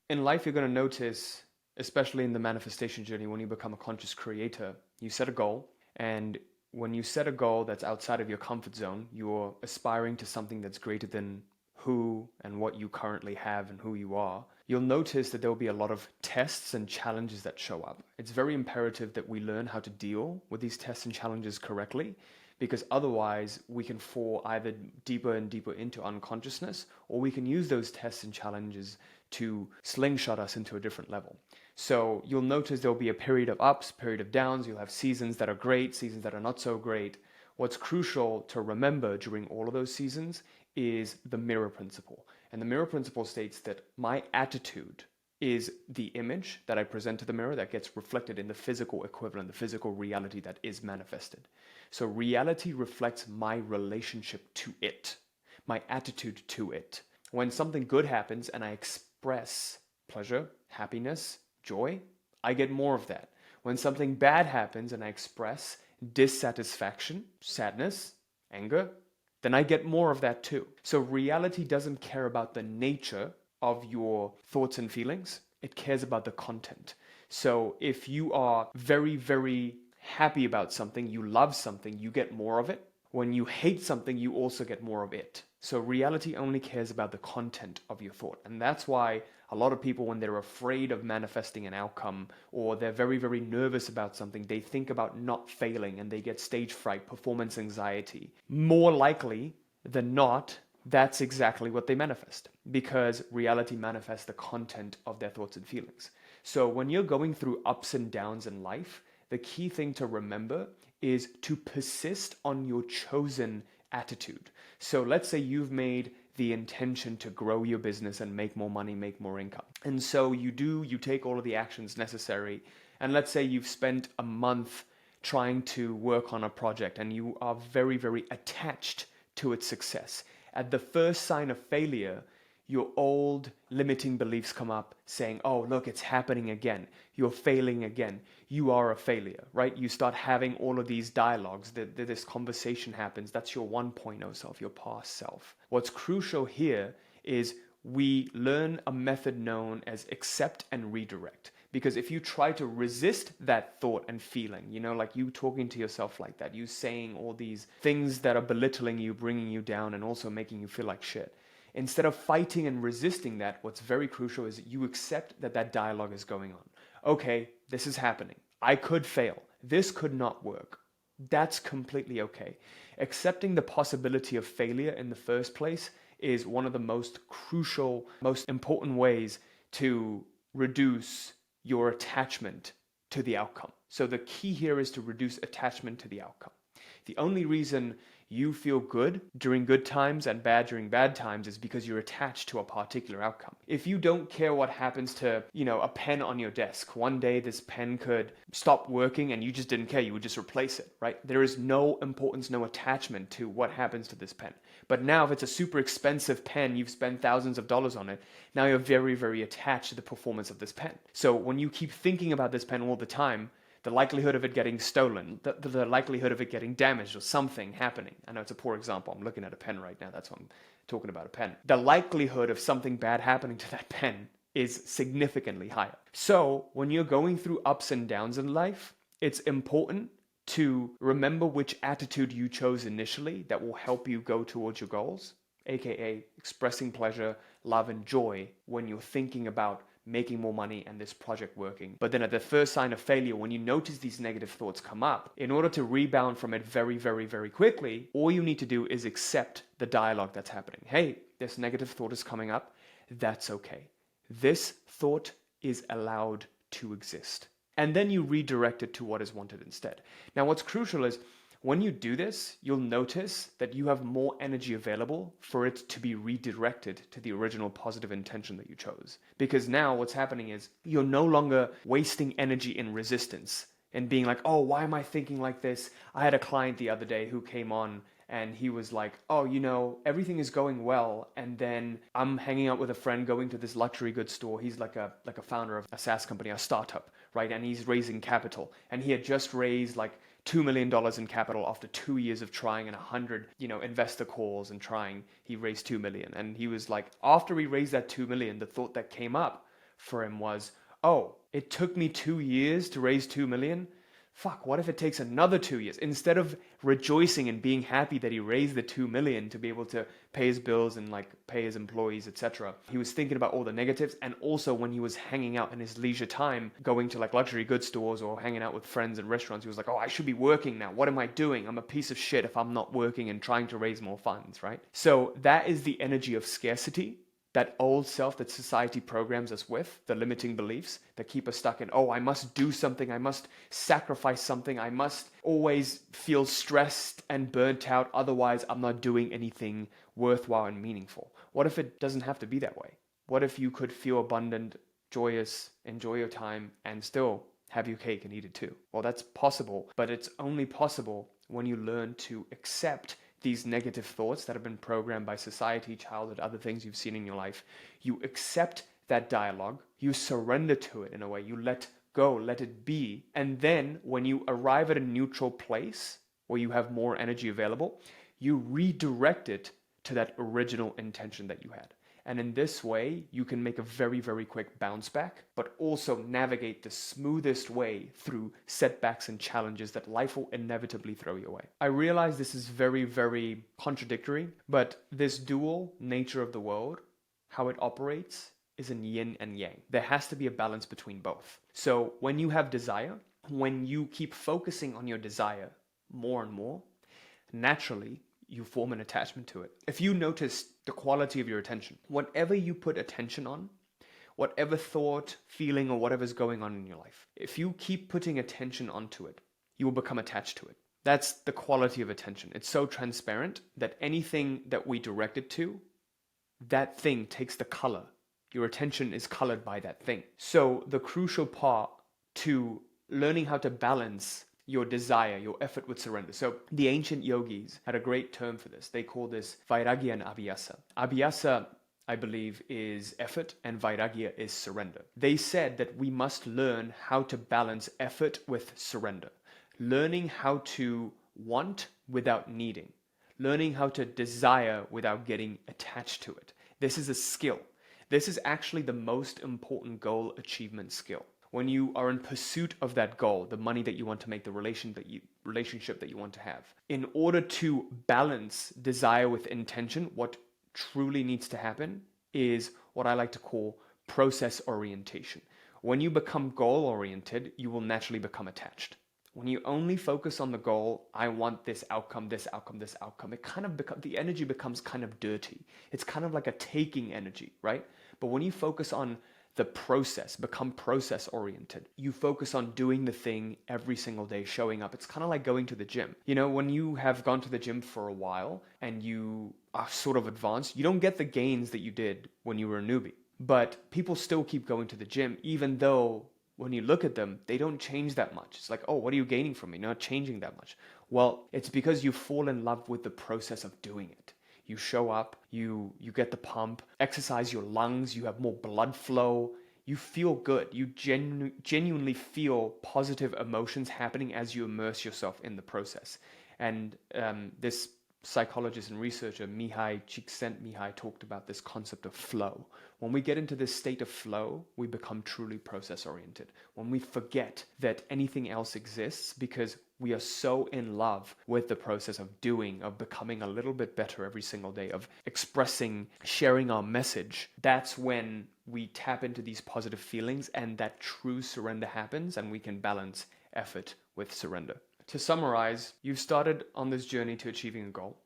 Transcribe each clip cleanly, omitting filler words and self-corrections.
In life, you're going to notice, especially in the manifestation journey, when you become a conscious creator, you set a goal. And when you set a goal that's outside of your comfort zone, you're aspiring to something that's greater than who and what you currently have and who you are. You'll notice that there will be a lot of tests and challenges that show up. It's very imperative that we learn how to deal with these tests and challenges correctly, because otherwise we can fall either deeper and deeper into unconsciousness, or we can use those tests and challenges to slingshot us into a different level. So you'll notice there'll be a period of ups, period of downs. You'll have seasons that are great, seasons that are not so great. What's crucial to remember during all of those seasons is the mirror principle. And the mirror principle states that my attitude is the image that I present to the mirror that gets reflected in the physical equivalent, the physical reality that is manifested. So reality reflects my relationship to it, my attitude to it. When something good happens and I express pleasure, happiness, joy, I get more of that. When something bad happens and I express dissatisfaction, sadness, anger, then I get more of that too. So reality doesn't care about the nature of your thoughts and feelings. It cares about the content. So if you are very, very happy about something, you love something, you get more of it. When you hate something, you also get more of it. So reality only cares about the content of your thought. And that's why a lot of people, when they're afraid of manifesting an outcome, or they're very, very nervous about something, they think about not failing and they get stage fright, performance anxiety. More likely than not, that's exactly what they manifest, because reality manifests the content of their thoughts and feelings. So when you're going through ups and downs in life, the key thing to remember is to persist on your chosen attitude. So let's say you've made the intention to grow your business and make more money, make more income. And so you take all of the actions necessary. And let's say you've spent a month trying to work on a project and you are very, very attached to its success. At the first sign of failure, your old limiting beliefs come up saying, oh, look, it's happening again. You're failing again. You are a failure, right? You start having all of these dialogues. This conversation happens. That's your 1.0 self, your past self. What's crucial here is we learn a method known as accept and redirect. Because if you try to resist that thought and feeling, like you talking to yourself like that, you saying all these things that are belittling you, bringing you down, and also making you feel like shit. Instead of fighting and resisting that, what's very crucial is you accept that that dialogue is going on. Okay, this is happening. I could fail. This could not work. That's completely okay. Accepting the possibility of failure in the first place is one of the most crucial, most important ways to reduce your attachment to the outcome. So the key here is to reduce attachment to the outcome. The only reason you feel good during good times and bad during bad times is because you're attached to a particular outcome. If you don't care what happens to, a pen on your desk, one day this pen could stop working and you just didn't care, you would just replace it, right? There is no importance, no attachment to what happens to this pen. But now if it's a super expensive pen, you've spent thousands of dollars on it, now you're very, very attached to the performance of this pen. So when you keep thinking about this pen all the time, the likelihood of it getting stolen, the likelihood of it getting damaged or something happening. I know it's a poor example. I'm looking at a pen right now. That's why I'm talking about a pen. The likelihood of something bad happening to that pen is significantly higher. So when you're going through ups and downs in life, it's important to remember which attitude you chose initially that will help you go towards your goals, aka expressing pleasure, love, and joy when you're thinking about making more money and this project working. But then at the first sign of failure, when you notice these negative thoughts come up, in order to rebound from it very, very, very quickly, all you need to do is accept the dialogue that's happening. Hey, this negative thought is coming up. That's okay. This thought is allowed to exist. And then you redirect it to what is wanted instead. Now, what's crucial is when you do this, you'll notice that you have more energy available for it to be redirected to the original positive intention that you chose. Because now what's happening is you're no longer wasting energy in resistance and being like, oh, why am I thinking like this? I had a client the other day who came on and he was like, oh, everything is going well. And then I'm hanging out with a friend going to this luxury goods store. He's like a founder of a SaaS company, a startup, right? And he's raising capital. And he had just raised like $2 million in capital after 2 years of trying and 100, investor calls and trying. He raised $2 million. And he was like, after he raised that $2 million, the thought that came up for him was, oh, it took me 2 years to raise 2 million. Fuck, what if it takes another 2 years? Instead of rejoicing and being happy that he raised the 2 million to be able to pay his bills and like pay his employees, etc., he was thinking about all the negatives. And also when he was hanging out in his leisure time, going to like luxury goods stores or hanging out with friends in restaurants, he was like, oh, I should be working now. What am I doing? I'm a piece of shit if I'm not working and trying to raise more funds, right? So that is the energy of scarcity, that old self that society programs us with, the limiting beliefs that keep us stuck in, oh, I must do something, I must sacrifice something, I must always feel stressed and burnt out, otherwise I'm not doing anything worthwhile and meaningful. What if it doesn't have to be that way? What if you could feel abundant, joyous, enjoy your time, and still have your cake and eat it too? Well, that's possible, but it's only possible when you learn to accept these negative thoughts that have been programmed by society, childhood, other things you've seen in your life. You accept that dialogue, you surrender to it in a way, you let go, let it be. And then when you arrive at a neutral place where you have more energy available, you redirect it to that original intention that you had. And in this way, you can make a very, very quick bounce back, but also navigate the smoothest way through setbacks and challenges that life will inevitably throw your way. I realize this is very, very contradictory, but this dual nature of the world, how it operates, is in yin and yang. There has to be a balance between both. So when you have desire, when you keep focusing on your desire more and more, naturally, you form an attachment to it. If you notice the quality of your attention, whatever you put attention on, whatever thought, feeling, or whatever's going on in your life, if you keep putting attention onto it, you will become attached to it. That's the quality of attention. It's so transparent that anything that we direct it to, that thing takes the color. Your attention is colored by that thing. So the crucial part to learning how to balance your desire, your effort with surrender. So the ancient yogis had a great term for this. They call this vairagya and abhyasa. Abhyasa, I believe, is effort, and vairagya is surrender. They said that we must learn how to balance effort with surrender. Learning how to want without needing. Learning how to desire without getting attached to it. This is a skill. This is actually the most important goal achievement skill. When you are in pursuit of that goal, the money that you want to make, the relationship that you want to have, in order to balance desire with intention, what truly needs to happen is what I like to call process orientation. When you become goal oriented, you will naturally become attached. When you only focus on the goal, I want this outcome, this outcome, this outcome, it kind of the energy becomes kind of dirty. It's kind of like a taking energy, right? But when you focus on the process, become process oriented. You focus on doing the thing every single day, showing up. It's kind of like going to the gym. You know, when you have gone to the gym for a while and you are sort of advanced, you don't get the gains that you did when you were a newbie. But people still keep going to the gym, even though when you look at them, they don't change that much. It's like, oh, what are you gaining from me? You're not changing that much. Well, it's because you fall in love with the process of doing it. You show up, you get the pump, exercise your lungs, you have more blood flow, you feel good. You genuinely feel positive emotions happening as you immerse yourself in the process. And this psychologist and researcher, Mihai Csikszentmihalyi, talked about this concept of flow. When we get into this state of flow, we become truly process-oriented. When we forget that anything else exists because we are so in love with the process of doing, of becoming a little bit better every single day, of expressing, sharing our message, that's when we tap into these positive feelings and that true surrender happens and we can balance effort with surrender. To summarize, you've started on this journey to achieving a goal.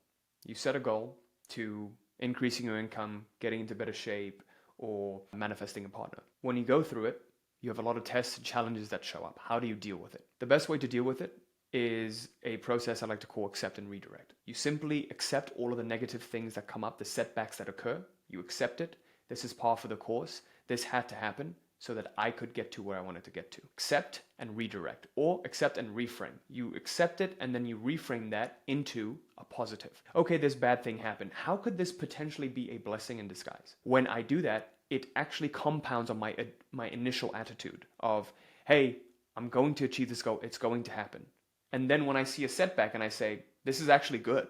You set a goal to increasing your income, getting into better shape, or manifesting a partner. When you go through it, you have a lot of tests and challenges that show up. How do you deal with it? The best way to deal with it is a process I like to call accept and redirect. You simply accept all of the negative things that come up, the setbacks that occur. You accept it. This is par for the course. This had to happen so that I could get to where I wanted to get to. Accept and redirect, or accept and reframe. You accept it and then you reframe that into a positive. Okay, this bad thing happened. How could this potentially be a blessing in disguise? When I do that, it actually compounds on my initial attitude of, hey, I'm going to achieve this goal. It's going to happen. And then when I see a setback and I say, this is actually good.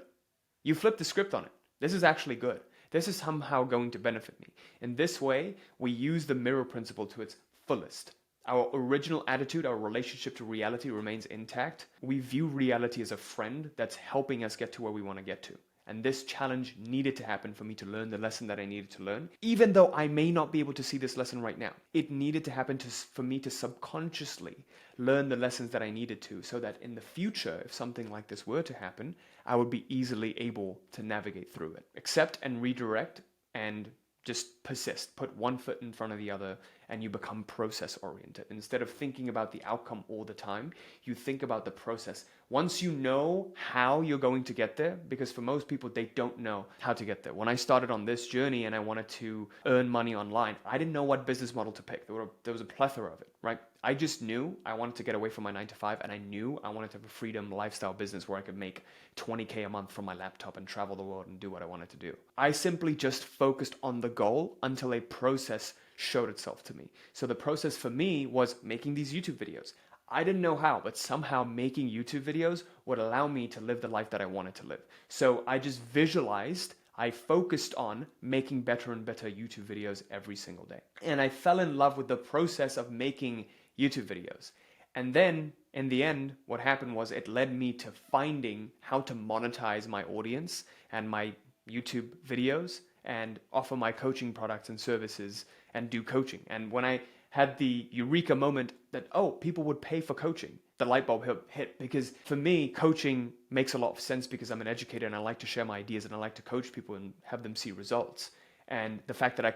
You flip the script on it. This is actually good. This is somehow going to benefit me. In this way, we use the mirror principle to its fullest. Our original attitude, our relationship to reality remains intact. We view reality as a friend that's helping us get to where we want to get to. And this challenge needed to happen for me to learn the lesson that I needed to learn, even though I may not be able to see this lesson right now. It needed to happen for me to subconsciously learn the lessons that I needed to, so that in the future, if something like this were to happen, I would be easily able to navigate through it. Accept and redirect and just persist. Put one foot in front of the other and you become process oriented. Instead of thinking about the outcome all the time, you think about the process. Once you know how you're going to get there, because for most people, they don't know how to get there. When I started on this journey and I wanted to earn money online, I didn't know what business model to pick. There was a plethora of it, right? I just knew I wanted to get away from my 9 to 5, and I knew I wanted to have a freedom lifestyle business where I could make 20K a month from my laptop and travel the world and do what I wanted to do. I simply just focused on the goal until a process showed itself to me. So the process for me was making these YouTube videos. I didn't know how, but somehow making YouTube videos would allow me to live the life that I wanted to live. So I just visualized, I focused on making better and better YouTube videos every single day. And I fell in love with the process of making YouTube videos. And then in the end, what happened was it led me to finding how to monetize my audience and my YouTube videos and offer my coaching products and services and do coaching. And when I had the eureka moment that, oh, people would pay for coaching, the light bulb hit, because for me, coaching makes a lot of sense because I'm an educator and I like to share my ideas and I like to coach people and have them see results. And the fact that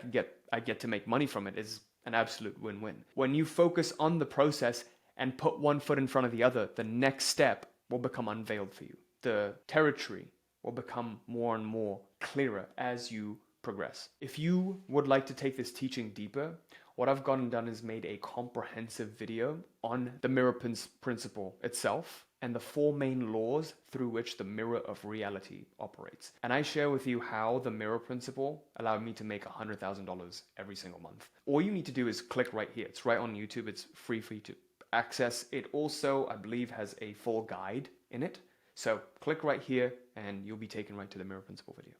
I get to make money from it is an absolute win-win. When you focus on the process and put one foot in front of the other, the next step will become unveiled for you. The territory will become more and more clearer as you progress. If you would like to take this teaching deeper, what I've gone and done is made a comprehensive video on the mirror principle itself and the 4 main laws through which the mirror of reality operates. And I share with you how the mirror principle allowed me to make $100,000 every single month. All you need to do is click right here. It's right on YouTube. It's free for you to access. It also, I believe, has a full guide in it. So click right here and you'll be taken right to the mirror principle video.